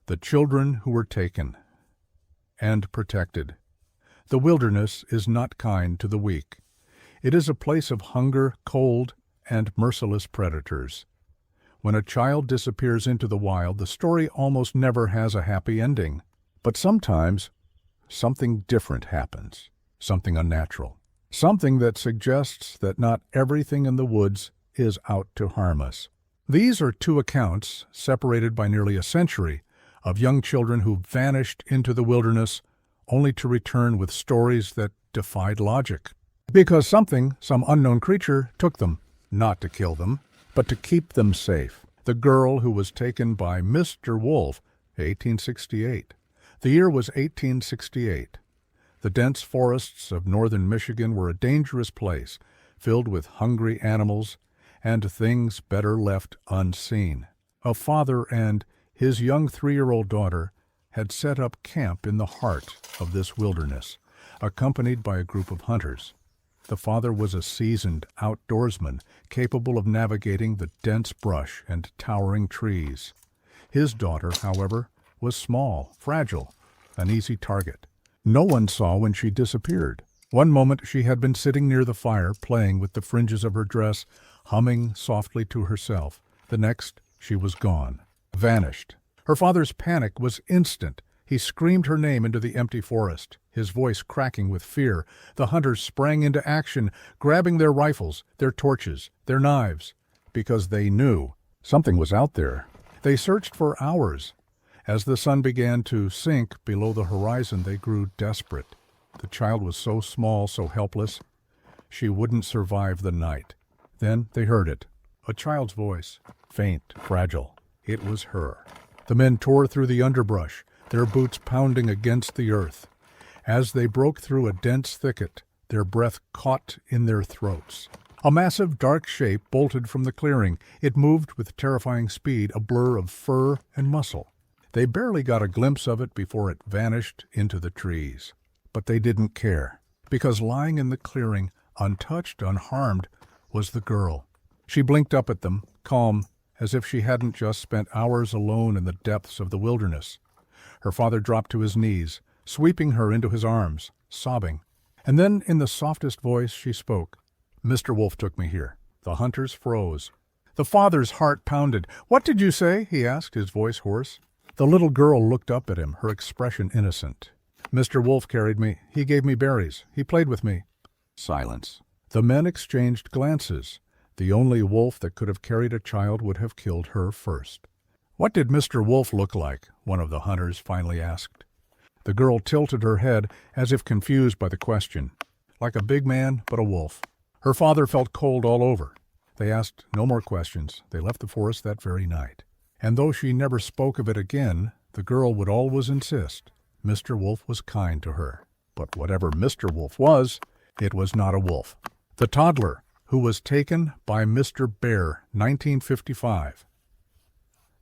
The children who were taken and protected. The wilderness is not kind to the weak. It is a place of hunger, cold, and merciless predators. When a child disappears into the wild, the story almost never has a happy ending. But sometimes, something different happens, something unnatural, something that suggests that not everything in the woods is out to harm us. These are two accounts, separated by nearly a century, of young children who vanished into the wilderness only to return with stories that defied logic. Because some unknown creature, took them, not to kill them, but to keep them safe. The girl who was taken by Mr. Wolf, 1868. The year was 1868. The dense forests of northern Michigan were a dangerous place, filled with hungry animals and things better left unseen. A father and his young 3-year-old daughter had set up camp in the heart of this wilderness, accompanied by a group of hunters. The father was a seasoned outdoorsman, capable of navigating the dense brush and towering trees. His daughter, however, was small, fragile, an easy target. No one saw when she disappeared. One moment she had been sitting near the fire, playing with the fringes of her dress, humming softly to herself. The next, she was gone, vanished. Her father's panic was instant. He screamed her name into the empty forest, his voice cracking with fear. The hunters sprang into action, grabbing their rifles, their torches, their knives, because they knew something was out there. They searched for hours. As the sun began to sink below the horizon, they grew desperate. The child was so small, so helpless, she wouldn't survive the night. Then they heard it, a child's voice, faint, fragile. It was her. The men tore through the underbrush, their boots pounding against the earth. As they broke through a dense thicket, their breath caught in their throats. A massive dark shape bolted from the clearing. It moved with terrifying speed, a blur of fur and muscle. They barely got a glimpse of it before it vanished into the trees. But they didn't care, because lying in the clearing, untouched, unharmed, was the girl. She blinked up at them, calm, as if she hadn't just spent hours alone in the depths of the wilderness. Her father dropped to his knees, sweeping her into his arms, sobbing. And then, in the softest voice, she spoke. "Mr. Wolf took me here." The hunters froze. The father's heart pounded. "What did you say?" he asked, his voice hoarse. The little girl looked up at him, her expression innocent. "Mr. Wolf carried me. He gave me berries. He played with me." Silence. The men exchanged glances. The only wolf that could have carried a child would have killed her first. "What did Mr. Wolf look like?" one of the hunters finally asked. The girl tilted her head as if confused by the question. "Like a big man, but a wolf." Her father felt cold all over. They asked no more questions. They left the forest that very night. And though she never spoke of it again, the girl would always insist Mr. Wolf was kind to her. But whatever Mr. Wolf was, it was not a wolf. The toddler, who was taken by Mr. Bear, 1955.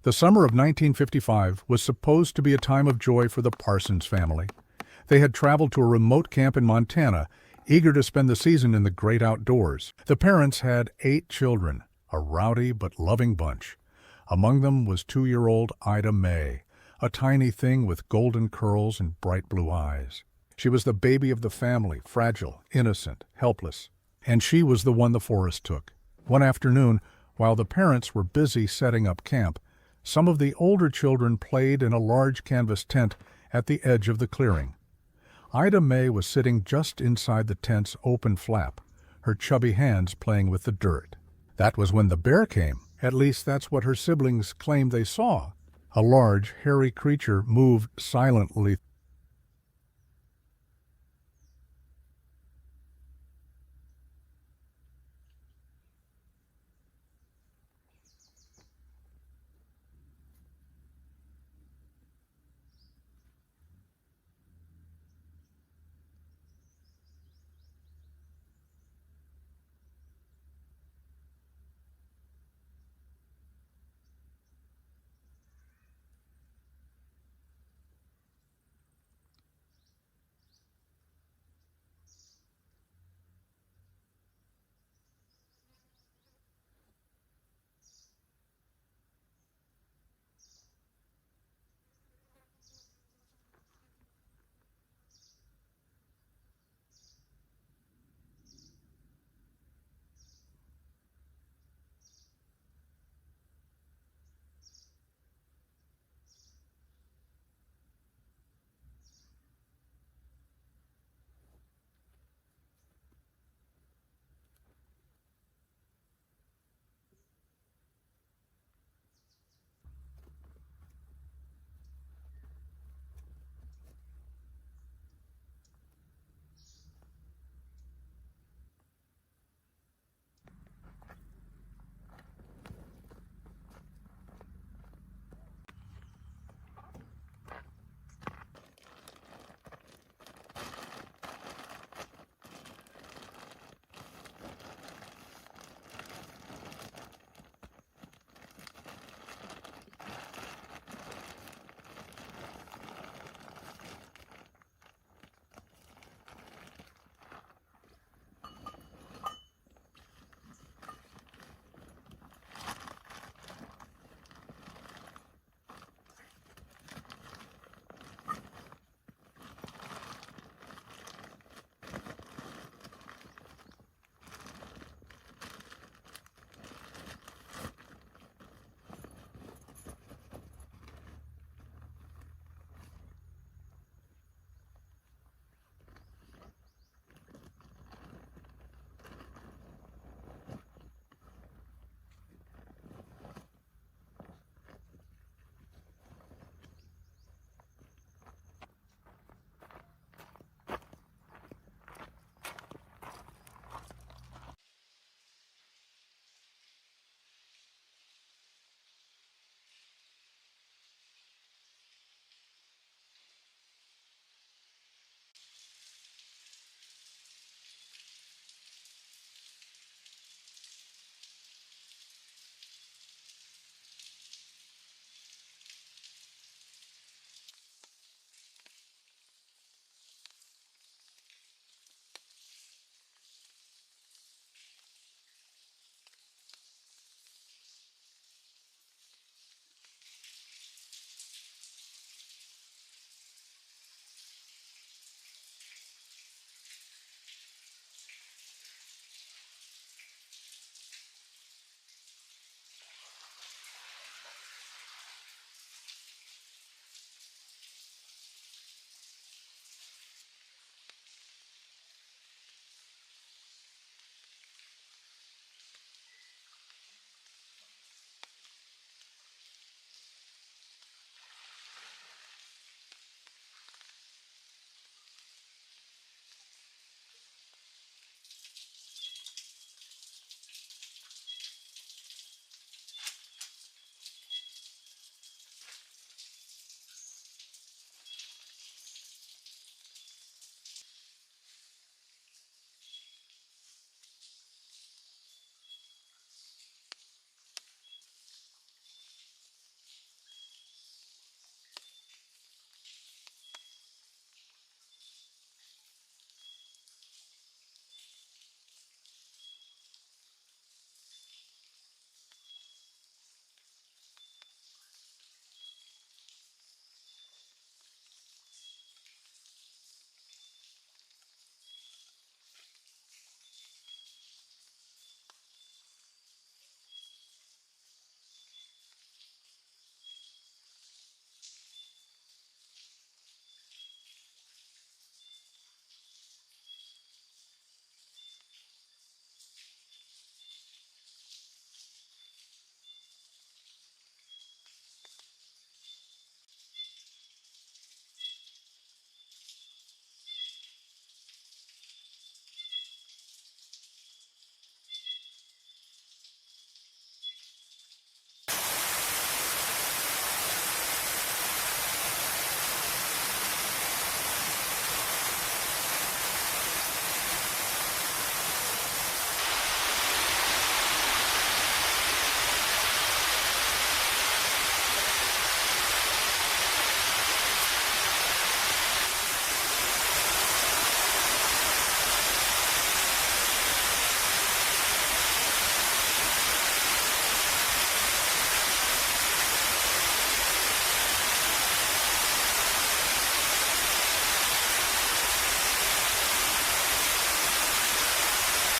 The summer of 1955 was supposed to be a time of joy for the Parsons family. They had traveled to a remote camp in Montana, eager to spend the season in the great outdoors. The parents had 8 children, a rowdy but loving bunch. Among them was 2-year-old Ida May, a tiny thing with golden curls and bright blue eyes. She was the baby of the family, fragile, innocent, helpless. And she was the one the forest took. One afternoon, while the parents were busy setting up camp, some of the older children played in a large canvas tent at the edge of the clearing. Ida May was sitting just inside the tent's open flap, her chubby hands playing with the dirt. That was when the bear came. At least that's what her siblings claimed they saw. A large, hairy creature moved silently